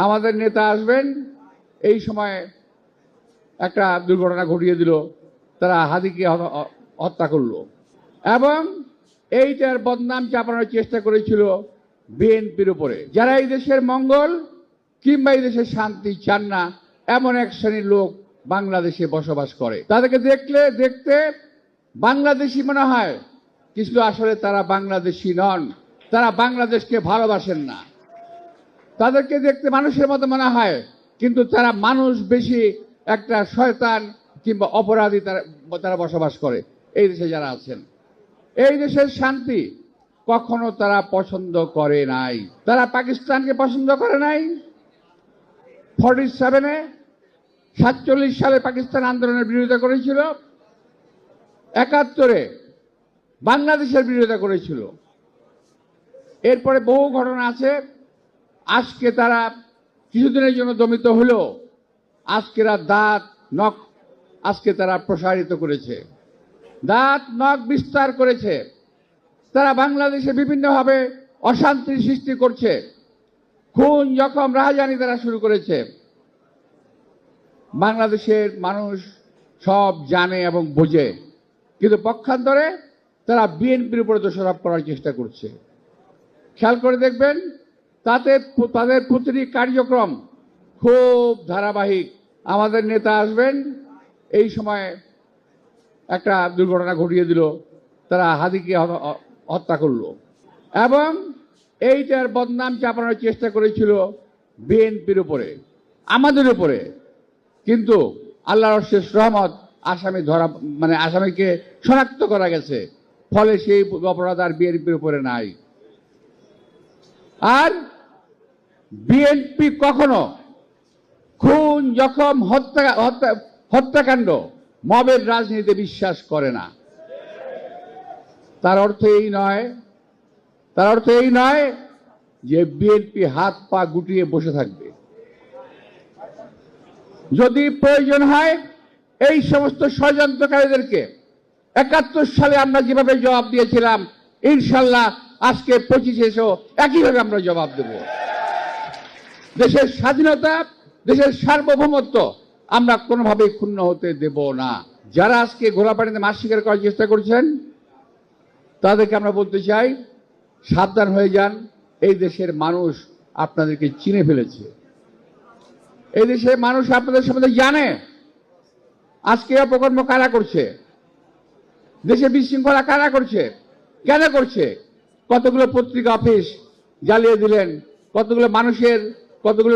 আমাদের নেতা আসবেন, এই সময় একটা দুর্ঘটনা ঘটিয়ে দিল, তারা হাদিকে হত্যা করলো এবং এইটার বদনাম চাপানোর চেষ্টা করেছিল বিএনপির উপরে। যারা এই দেশের মঙ্গল কিংবা এই দেশের শান্তি চান না এমন এক শ্রেণীর লোক বাংলাদেশে বসবাস করে, তাদেরকে দেখতে বাংলাদেশি মনে হয়, কিন্তু আসলে তারা বাংলাদেশি নন, তারা বাংলাদেশকে ভালোবাসেন না। তাদেরকে দেখতে মানুষের মতো মনে হয়, কিন্তু তারা মানুষ বেশি একটা শয়তান কিংবা অপরাধী তারা বসবাস করে এই দেশে যারা আছেন। এই দেশের শান্তি কখনো তারা পছন্দ করে নাই। তারা পাকিস্তানকে পছন্দ করে নাই। 47 সালে পাকিস্তান আন্দোলনের বিরোধিতা করেছিল, 71 বাংলাদেশের বিরোধিতা করেছিল। এরপরে বহু ঘটনা আছে। আজকে তারা কিছুদিনের জন্য দমিত হলো, আজকেরা দাঁত নখ আজকে তারা প্রসারিত করেছে, দাঁত নখ বিস্তার করেছে। তারা বাংলাদেশে বিভিন্নভাবে অশান্তির সৃষ্টি করছে, খুন জখম রাহাজানি তারা শুরু করেছে। বাংলাদেশের মানুষ সব জানে এবং বোঝে, কিন্তু পক্ষান্তরে তারা বিএনপির উপরে দোষারোপ করার চেষ্টা করছে। খেয়াল করে দেখবেন তাদের প্রতিটি কার্যক্রম খুব ধারাবাহিক। আমাদের নেতা আসবেন, এই সময় একটা দুর্ঘটনা ঘটিয়ে দিল, তারা হাদিকে হত্যা করলো এবং এইটার বদনাম চাপানোর চেষ্টা করেছিল বিএনপির উপরে, আমাদের উপরে। কিন্তু আল্লাহর শেষ রহমত, আসামিকে শনাক্ত করা গেছে, ফলে সেই অপরাধ আর বিএনপির উপরে নাই। আর বিএনপি কখনো খুন জখম হত্যাকাণ্ড মবের রাজনীতিতে বিশ্বাস করে না। তার অর্থ এই নয় যে বিএনপি হাত পা গুটিয়ে বসে থাকবে। যদি প্রয়োজন হয় এই সমস্ত ষড়যন্ত্রকারীদেরকে 71 সালে আমরা যেভাবে জবাব দিয়েছিলাম, ইনশাল্লাহ আজকে 25-এও একইভাবে আমরা জবাব দেব। দেশের স্বাধীনতা, দেশের সার্বভৌমত্ব আমরা কোনোভাবেই ক্ষুণ্ণ হতে দেব না। যারা আজকে ঘোলাপানিতে মাছ শিকার করার চেষ্টা করছেন, তাদেরকে আমরা বলতে চাই, সাবধান হয়ে যান। এই দেশের মানুষ আপনাদেরকে চিনে ফেলেছে। এই দেশের মানুষ আপনাদের সম্বন্ধে জানে। আজকে অপকর্ম কারা করছে, দেশে বিশৃঙ্খলা কারা করছে, কেন করছে? কতগুলো পত্রিকা অফিস জ্বালিয়ে দিলেন, কতগুলো মানুষের কতগুলো